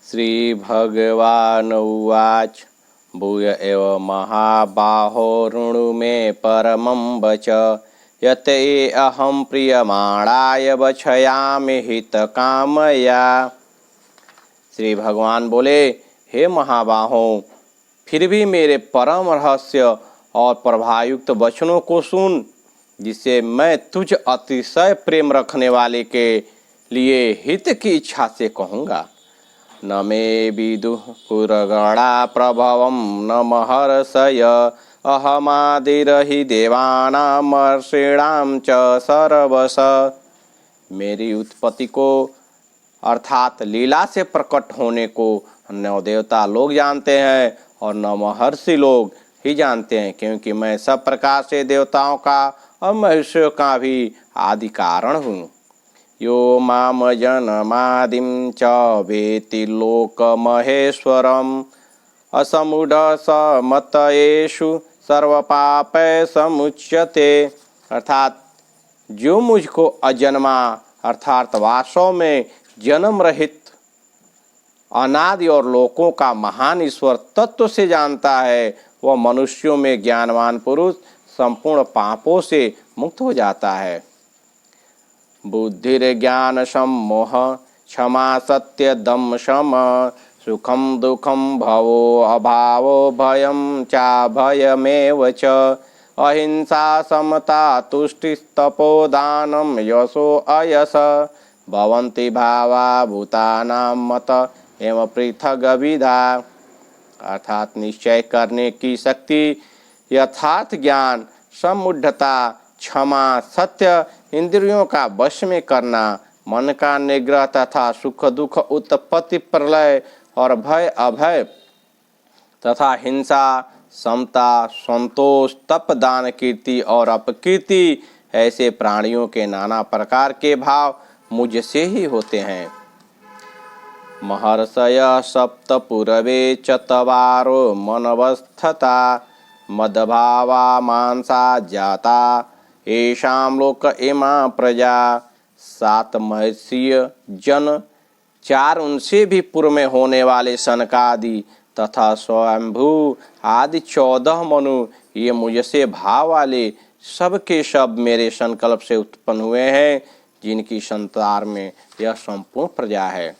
श्रीभगवानुवाच भूय एव महाबाहो ऋणु मे परमं वच यत अहं प्रियमाणाय वक्षयामि हितकामया। श्री भगवान बोले, हे महाबाहों, फिर भी मेरे परम रहस्य और प्रभायुक्त वचनों को सुन, जिसे मैं तुझ अतिशय प्रेम रखने वाले के लिए हित की इच्छा से कहूँगा। न मे विदुः पुरगणा प्रभवं न महर्षय अहमादिरहि देवानामर्षीणां च सर्वश। मेरी उत्पत्ति को अर्थात लीला से प्रकट होने को न देवता लोग जानते हैं और न महर्षि लोग ही जानते हैं, क्योंकि मैं सब प्रकार से देवताओं का और महर्षियों का भी आदि कारण हूँ। यो माम जनमादिं च वेति लोकमहेश्वरम् असमूढ़ समतयेषु सर्वपापै समुच्यते। अर्थात जो मुझको अजन्मा अर्थात वास्तव में जन्म रहित अनादि और लोकों का महान ईश्वर तत्व से जानता है, वह मनुष्यों में ज्ञानवान पुरुष संपूर्ण पापों से मुक्त हो जाता है। बुद्धिर्ज्ञान सम्मोह क्षमा सत्य दम शम सुखम दुखम भवो अभावो भयम चा भयमेव च अहिंसा समता तुष्टिस्तपो दानम यशो अयस भवन्ति भावा भूतानां मत एवं पृथग विधा। अर्थात निश्चय करने की शक्ति, यथार्थ ज्ञान, सम्मूढ़ता, क्षमा, सत्य, इंद्रियों का वश में करना, मन का निग्रह तथा सुख दुख उत्पत्ति प्रलय और भय अभय तथा हिंसा, समता, संतोष, तप, दान, कीर्ति और अपकीर्ति ऐसे प्राणियों के नाना प्रकार के भाव मुझसे ही होते हैं। महर्षय सप्त पूर्वे चत्वारो मनवस्थता मदभावा मानसा जाता येषां लोक इमा प्रजा। 7 महर्षिय जन, 4 उनसे भी पूर्व में होने वाले सनकादि तथा स्वयंभू आदि 14 मनु, ये मुझसे भाव वाले सब के सब मेरे संकल्प से उत्पन्न हुए हैं, जिनकी संसार में यह संपूर्ण प्रजा है।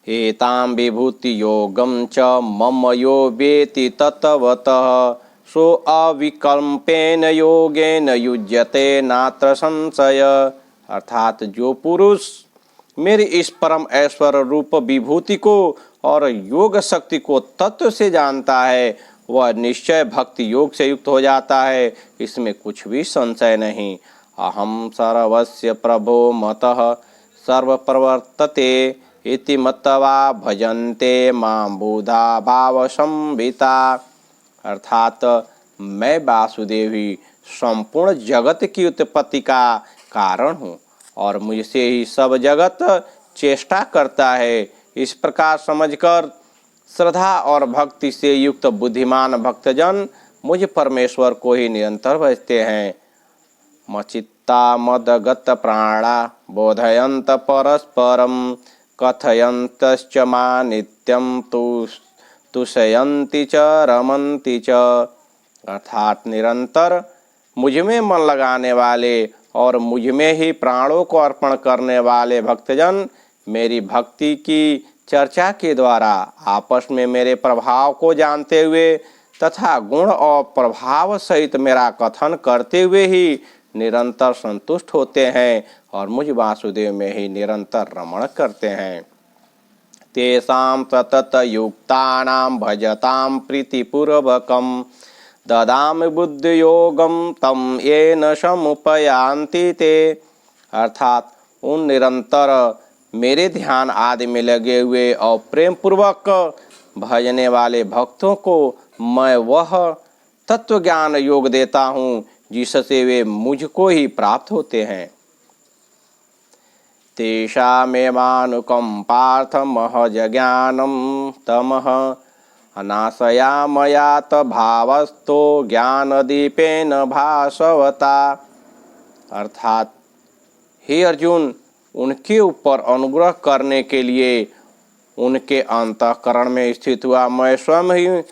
एतां विभूति योगं च मम यो वेति तत्वतः सो अविकल्पेन योगेन युज्यते नात्र संशय। अर्थात जो पुरुष मेरी इस परम ऐश्वर्य रूप विभूति को और योग शक्ति को तत्व से जानता है, वह निश्चय भक्ति योग से युक्त हो जाता है, इसमें कुछ भी संशय नहीं। अहम सर्वस्य प्रभो मतः सर्वप्रवर्तते इति मत्वा भजन्ते मां बुधा भाव संविता। अर्थात मैं वासुदेव ही संपूर्ण जगत की उत्पत्ति का कारण हूँ और मुझसे ही सब जगत चेष्टा करता है। इस प्रकार समझकर श्रद्धा और भक्ति से युक्त बुद्धिमान भक्तजन मुझ परमेश्वर को ही निरंतर भजते हैं। मचित्ता मदगत प्राणा बोधयंत परस्परम कथयन्तश्च मा नित्यं तुष्यन्ति च रमन्ति च। अर्थात निरंतर मुझ में मन लगाने वाले और मुझ में ही प्राणों को अर्पण करने वाले भक्तजन मेरी भक्ति की चर्चा के द्वारा आपस में मेरे प्रभाव को जानते हुए तथा गुण और प्रभाव सहित मेरा कथन करते हुए ही निरंतर संतुष्ट होते हैं और मुझ वासुदेव में ही निरंतर रमण करते हैं। तेषां सतत युक्तानां भजतां प्रीतिपूर्वकं ददामि बुद्धियोगं तं येन समुपयान्ति ते। अर्थात उन निरंतर मेरे ध्यान आदि में लगे हुए और प्रेम पूर्वक भजने वाले भक्तों को मैं वह तत्व ज्ञान योग देता हूँ जिससे वे मुझको ही प्राप्त होते हैं। तेषामेवानुकं पार्थ महज ज्ञानं तमः अनाशयामयात भावस्थो ज्ञानदीपेन भासवता। अर्थात हे अर्जुन, उनके ऊपर अनुग्रह करने के लिए उनके अंतःकरण में स्थित हुआ मैं स्वयं ही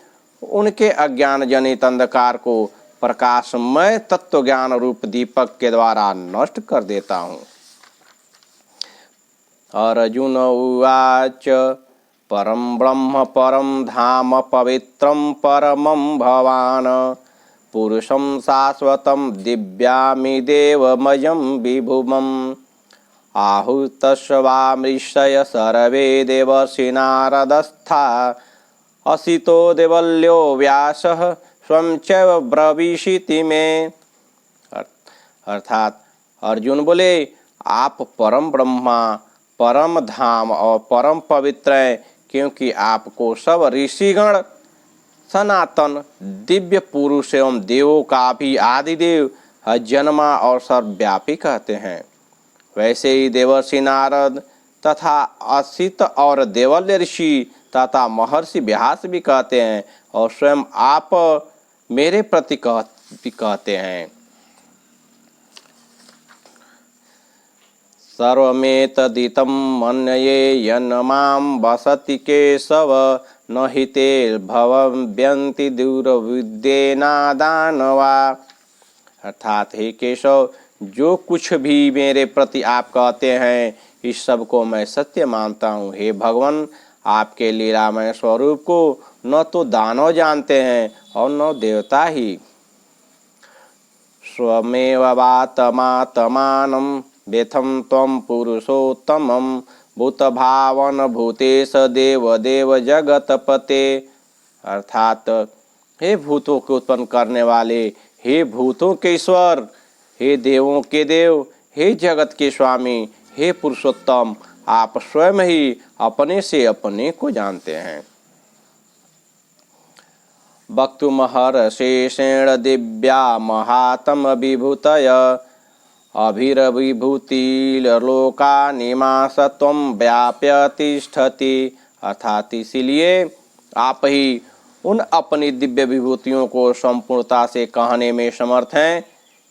उनके अज्ञान जनित अंधकार को प्रकाशमय तत्व ज्ञान रूप दीपक के द्वारा नष्ट कर देता हूँ। अर्जुन उवाच परम ब्रह्म परम धाम पवित्रम परमं भवान पुरुषं शाश्वतं दिव्यामि देवमयं विभुमम् आहुतस्वामृषय सर्वे देवर्षि नारदस्था असितो देवल्यो व्यासः स्वयं चैव ब्रवीषीति मे। अर्थात अर्जुन बोले, आप परम ब्रह्मा, परम धाम और परम पवित्र हैं, क्योंकि आपको सब ऋषिगण सनातन दिव्य पुरुष एवं देवों का भी आदिदेव जन्मा और सर्वव्यापी कहते हैं। वैसे ही देवर्षि नारद तथा असित और देवल्य ऋषि तथा महर्षि व्यास भी कहते हैं और स्वयं आप मेरे प्रति भी कहते हैं। सर्वमेतदितं मन्ये यन्मां वसति केशव न हि ते भवन्ति दुर्विद्येना दानवा। अर्थात हे केशव, जो कुछ भी मेरे प्रति आप कहते हैं इस सब को मैं सत्य मानता हूँ। हे भगवान, आपके लीलामय स्वरूप को न तो दानव जानते हैं और न देवता ही। स्वमेव वातमात्मानं व्यथं त्वं पुरुषोत्तमं भूतभावन भूतेश देवदेव जगतपते। अर्थात हे भूतों को उत्पन्न करने वाले, हे भूतों के ईश्वर, हे देवों के देव, हे जगत के स्वामी, हे पुरुषोत्तम, आप स्वयं ही अपने से अपने को जानते हैं। वक्तुमहर्षेषेण दिव्या महात्म विभूतय अभिरविभूतिर्लोकानिमास त्वं व्याप्य तिष्ठति। अर्थात इसीलिए आप ही उन अपनी दिव्य विभूतियों को संपूर्णता से कहने में समर्थ हैं,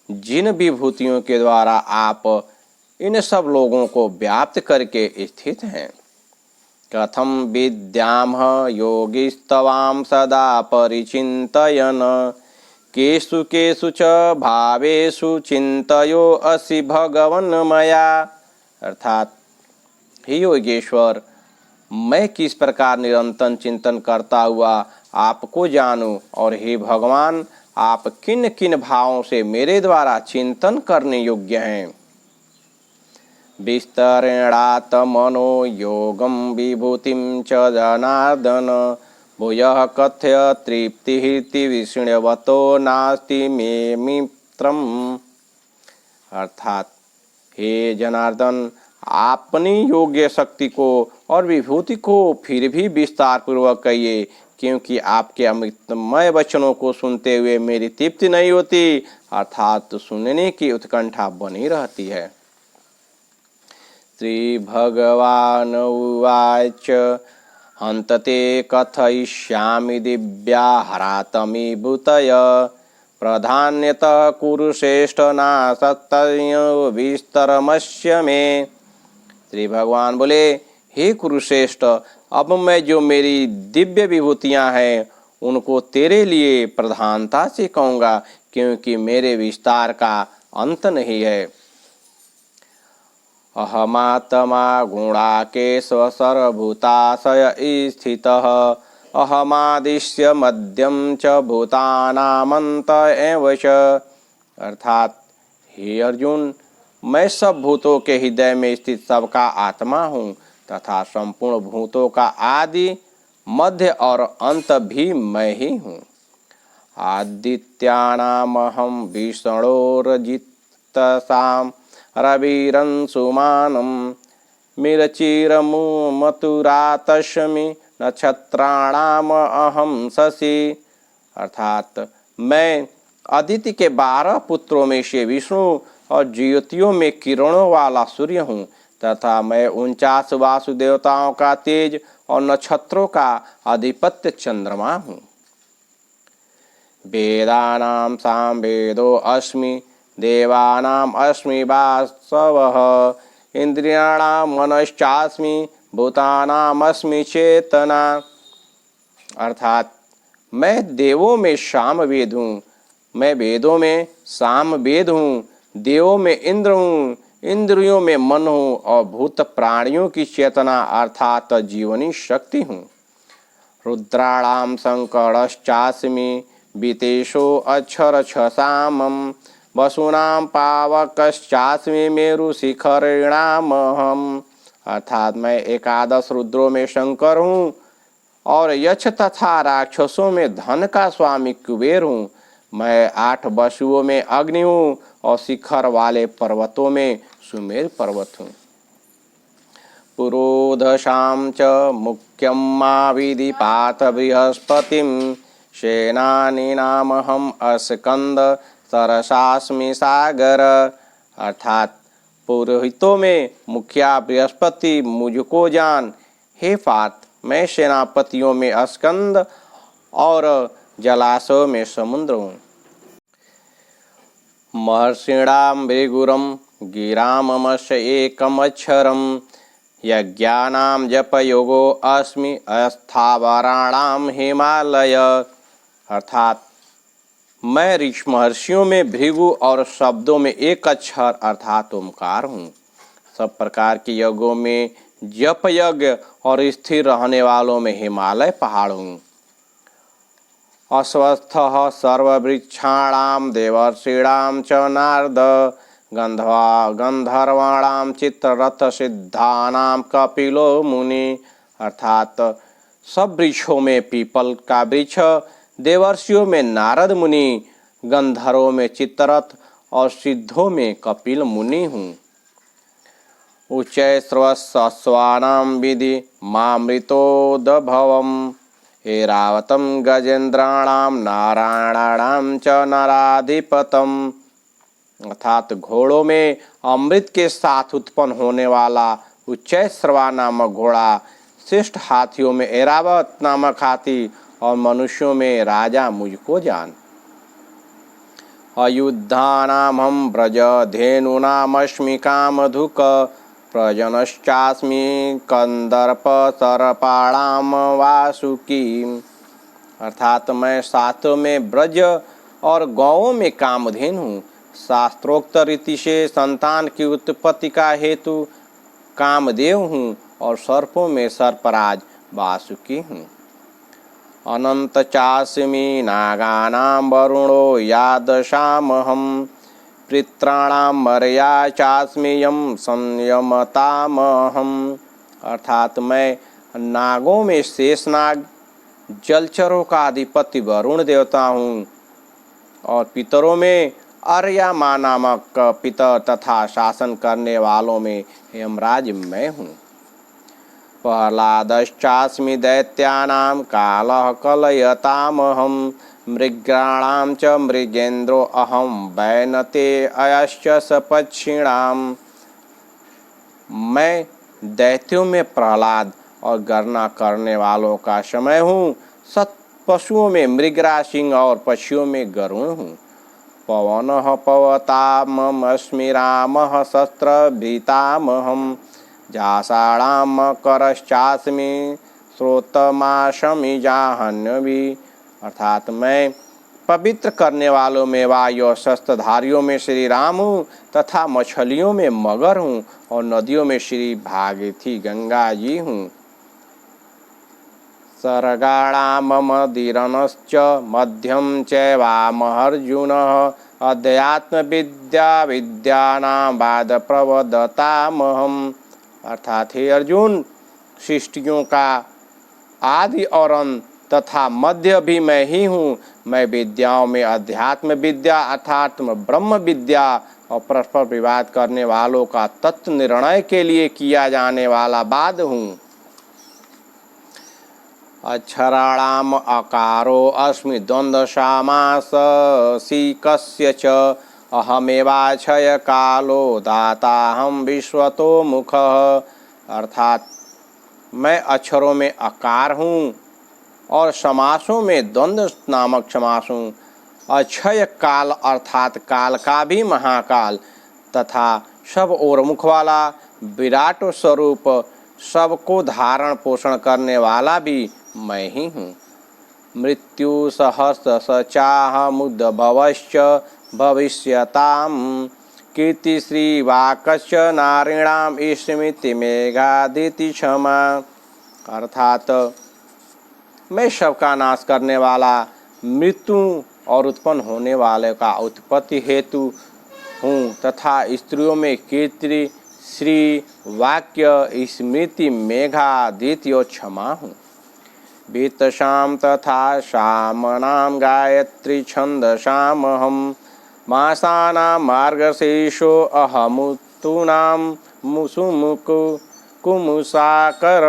जिन विभूतियों के द्वारा आप इन सब लोगों को व्याप्त करके स्थित हैं। कथम विद्याम योगिस्तवाम सदा परिचिन्तयन् केषु केषु च भावेषु चिन्तयो असि भगवन् मया। अर्थात हे योगेश्वर, मैं किस प्रकार निरंतर चिंतन करता हुआ आपको जानूं, और हे भगवान, आप किन किन भावों से मेरे द्वारा चिंतन करने योग्य हैं। विस्तरेणात्मनो योगं विभूतिं च जनार्दन भूयः कथय तृप्तिरिति विष्णुवतो नास्ति मे मित्रम्। अर्थात हे जनार्दन, अपनी योग्य शक्ति को और विभूति को फिर भी विस्तार पूर्वक कहिए, क्योंकि आपके अमृतमय वचनों को सुनते हुए मेरी तृप्ति नहीं होती, अर्थात सुनने की उत्कंठा बनी रहती है। श्री भगवान उवाच हन्तते कथयिष्यामि दिव्या हरातमि भूतय प्रधान्यतः कुरुश्रेष्ठ नासत्तयो विस्तरमस्य मे। श्री भगवान बोले, हे कुरुश्रेष्ठ, अब मैं जो मेरी दिव्य विभूतियां हैं उनको तेरे लिए प्रधानता से कहूँगा, क्योंकि मेरे विस्तार का अंत नहीं है। अहमात्मा गुणाकेशव सर्वभूताशय स्थितः अहमादिश्य मध्यम च भूतानामंत एव च। अर्थात हे अर्जुन, मैं सब भूतों के हृदय में स्थित सबका आत्मा हूँ तथा संपूर्ण भूतों का आदि मध्य और अंत भी मैं ही हूँ। आदित्यानामहं विष्णोरजित्तसां रविरंशुमानं मिरचिरमुमतुरातस्मि नक्षत्राणाम अहम शशि। अर्थात मैं अदिति के 12 पुत्रों में से विष्णु और ज्योतियों में किरणों वाला सूर्य हूँ तथा मैं 49 वासुदेवताओं का तेज और नक्षत्रों का अधिपत्य चंद्रमा हूँ। वेदानां सामवेदो अस्मि, देवानां अस्मि वासवः, इंद्रियाणां मनश्चास्मि, भूतानां अस्मि चेतना। अर्थात मैं देवों में सामवेद हूँ, मैं वेदों में सामवेद हूँ, देवों में इंद्र हूँ, इंद्रियों में मन हूँ और भूत प्राणियों की चेतना अर्थात जीवनी शक्ति हूँ। रुद्राणां शंकरश्चास्मि, वितेशो अक्षर छसामं, वसूनां पावकश्चास्मि, मेरुशिखरिणामहम्। अर्थात मैं एकादश रुद्रों में शंकर हूँ और यक्ष तथा राक्षसों में धन का स्वामी कुबेर हूँ। मैं 8 वसुओं में अग्नि हूँ और शिखर वाले पर्वतों में सुमेर पर्वत हूँ। पुरोधशां च मुख्यं मा विधिपात बृहस्पतिं, सेनानीनामहम् अस्कंद, सरसास्मि सागर। अर्थात पुरोहितों में मुखिया बृहस्पति मुझको जान, हे पार्थ मैं सेनापतियों में अस्कंद और जलाशयों में समुद्र हूँ। महर्षिणां भृगुरं गिराममस्य एकमक्षरं, यज्ञानां जपयोगो अस्मि, अस्थावराणां हिमालय। अर्थात मैं ऋषि महर्षियों में भृगु और शब्दों में एक अक्षर अर्थात ओमकार हूँ। सब प्रकार के यज्ञों में जप यज्ञ और स्थिर रहने वालों में हिमालय पहाड़ हूँ। अस्वस्थः सर्ववृक्षाणां देवर्षीणां च नारद, गंधर्वाणां चित्ररथ सिद्धानां कपिलो मुनि। अर्थात सब वृक्षों में पीपल का वृक्ष, देवर्षियों में नारद मुनि, गंधर्वों में चित्ररथ और सिद्धों में कपिल मुनि हूँ। उच्चैस्रवस्वानां विधि मामृतोदभवम्, ऐरावतं गजेन्द्राणां नारायणाणां च नराधिपतम्। अर्थात घोड़ों में अमृत के साथ उत्पन्न होने वाला उच्चैस्रवा नामक घोड़ा, श्रेष्ठ हाथियों में ऐरावत नामक हाथी और मनुष्यों में राजा मुझको जान। अयुद्धानामहं व्रजधेनूनामस्मि कामधुक, प्रजनश्चास्मि कंदर्प सर्पाणाम वासुकी। अर्थात मैं शास्त्रों में ब्रज और गौओं में कामधेनु हूँ, शास्त्रोक्त रीति से संतान की उत्पत्ति का हेतु कामदेव हूँ और सर्पों में सर्पराज वासुकी हूँ। अनंत चास्मि नागानां वरुणो यादशामहं, पित्राणां मर्या चास्मि यम संयमतामहम्। अर्थात मैं नागों में शेषनाग, जलचरों का अधिपति वरुण देवता हूँ और पितरों में अर्यमा नामक पितर तथा शासन करने वालों में यमराज मैं हूँ। प्रह्लादश्चास्मि दैत्यानां कालः कलयतामहं, मृगाणां च मृगेन्द्रो अहं वैनते अयश्च सपक्षिणाम्। मैं दैत्यों में प्रहलाद और गणना करने वालों का समय हूँ, सत पशुओं में मृगराज सिंह और पक्षियों में गरुण हूँ। पवनः पवतामस्मि रामः शस्त्रभीतामहं, जाषाणां करश्चास्मि श्रोतमाशमि जाह्नवी। अर्थात मैं पवित्र करने वालों में वायु और शस्त्रधारियों में श्री राम हूँ तथा मछलियों में मगर हूँ और नदियों में श्री भागीरथी गंगा जी हूँ। सर्गाणाममदीरनश्च मध्यम चैवामहर्जुनः, अध्यात्मविद्या विद्यानां वाद प्रवदतामहम्। अर्थात हे अर्जुन, सृष्टियों का आदि और अंत तथा मध्य भी मैं ही हूँ। मैं विद्याओं में अध्यात्म विद्या अर्थात ब्रह्म विद्या और परस्पर विवाद करने वालों का तत्व निर्णय के लिए किया जाने वाला वाद हूँ। अक्षराणाम अकारो अस्मि द्वंद्व समास सीकस्य च, मैं अक्षरों में अकार हूँ और समासों में द्वंद्व नामक समास हूँ। अक्षय काल अर्थात काल का भी महाकाल तथा सब ओर मुख वाला विराट स्वरूप सबको धारण पोषण करने वाला भी मैं ही हूँ। मृत्यु सहस्र सचाहमुद्भवश्च भविष्यताम कीर्तिश्री वाक्च नारीणाम स्मृति मेघादिति क्षमा। अर्थात मैं सबका नाश करने वाला, मृत्यु और उत्पन्न होने वाले का उत्पत्ति हेतु हूँ तथा स्त्रियों में कीर्ति श्री वाक्य स्मृति मेघादिति और क्षमा हूँ। वित्तशाम तथा शामनाम गायत्री छंदसामहम मासानां मार्गशीर्षो अहमुतूनां मुसुमुकु कुमुसाकर।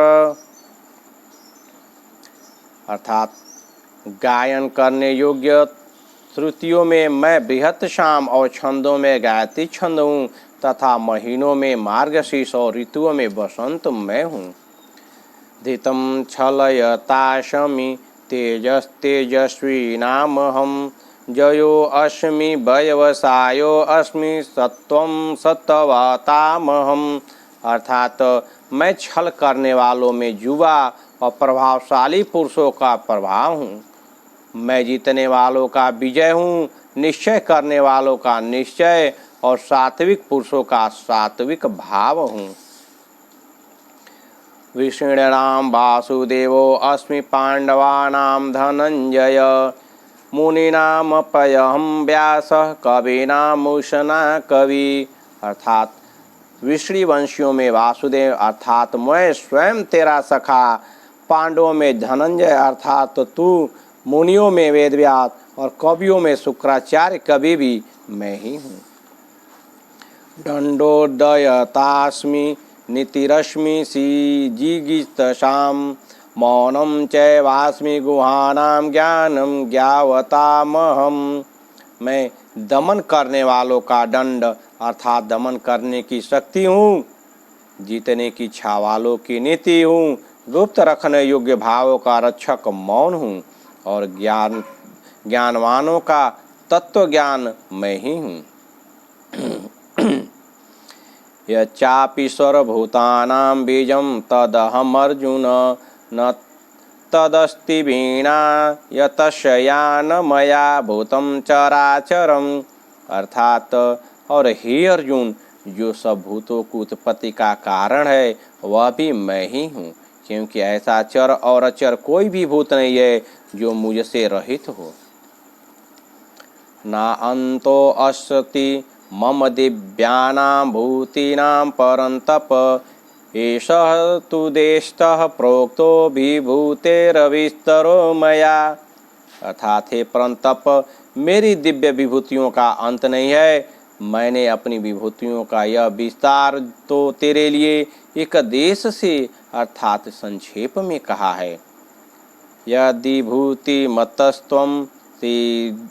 अर्थात गायन करने योग्य श्रुतियों में मैं बृहत शाम और छंदों में गायत्री छंद हूँ तथा महीनों में मार्गशीर्ष और ऋतुओं में बसंत मैं हूँ। धितं छलयताशमि तेजस्तेजस्वी नामहं जयो अस्मि व्यवसायो अस्मि सत्वं सत्वतामहं। अर्थात मैं छल करने वालों में युवा और प्रभावशाली पुरुषों का प्रभाव हूँ। मैं जीतने वालों का विजय हूँ, निश्चय करने वालों का निश्चय और सात्विक पुरुषों का सात्विक भाव हूँ। विष्णुणां वासुदेवो अस्मि पांडवानां धनंजय मुनीनामप्यहं व्यासः कवीनामुशना कवि। अर्थात विष्णु वंशियों में वासुदेव अर्थात मैं स्वयं तेरा सखा, पांडवों में धनंजय अर्थात तू, मुनियों में वेदव्यास और कवियों में शुक्राचार्य कवि भी मैं ही हूँ। दंडोदयतास्मि नीतिरश्मि जिगीषतां मौनं चैवास्मि गुहानां ज्ञानं ज्ञावतामहं। मैं दमन करने वालों का दंड अर्थात दमन करने की शक्ति हूँ, जीतने की इच्छा वालों की नीति हूँ, गुप्त रखने योग्य भावों का रक्षक मौन हूँ और ज्ञानवानों का तत्व ज्ञान मैं ही हूँ। यच्चापि सर्वभूतानां बीजं तदहम् अर्जुन न तदस्ति वीणा यतस्य न मया भूतं चराचरम्। अर्थात और हे अर्जुन, जो सब भूतों की उत्पत्ति का कारण है वह भी मैं ही हूँ, क्योंकि ऐसा चर और अचर कोई भी भूत नहीं है जो मुझसे रहित हो। ना अंतो अस्ति मम दिव्यानां भूतीनां परन्तप एषः तु देशतः प्रोक्तो विभूतेरविस्तरो मया। अर्थात हे परंतप, मेरी दिव्य विभूतियों का अंत नहीं है। मैंने अपनी विभूतियों का यह विस्तार तो तेरे लिए एक देश से अर्थात संक्षेप में कहा है। यदि भूति मतस्त्वं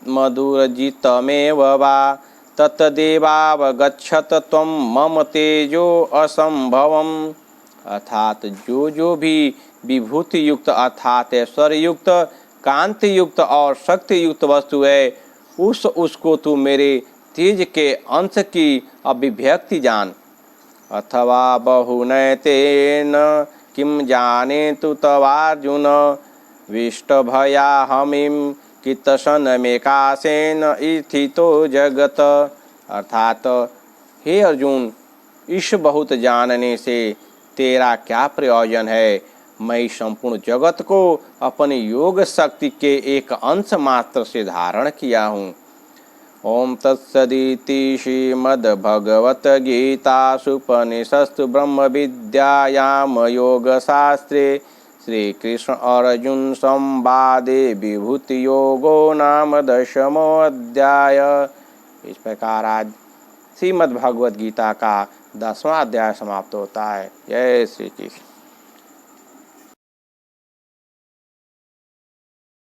मधुरजितमेव वा तत्देवावगच्छत त्वं मम तेजो असंभवम्। अर्थात जो भी विभूति युक्त अर्थात ऐश्वर्य युक्त, कांति युक्त और शक्ति युक्त वस्तु है उसको तू मेरे तेज के अंश की अभिव्यक्ति जान। अथवा बहुनैतेन किं जाने तु तवार्जुन विष्टभयाहमिं कितसनमेकासेन स्थितो जगत। अर्थात हे अर्जुन, इस बहुत जानने से तेरा क्या प्रयोजन है। मैं संपूर्ण जगत को अपनी योग शक्ति के एक अंश मात्र से धारण किया हूँ। ओम तत्सदिति श्रीमद्भगवद्गीतासूपनिषत्सु ब्रह्म विद्यायां योगशास्त्रे श्रीकृष्ण अर्जुन संवादे विभूति योगो नाम 10वां अध्याय। इस प्रकार आज श्रीमद्भगवद गीता का 10वां अध्याय समाप्त होता है। जय श्री कृष्ण।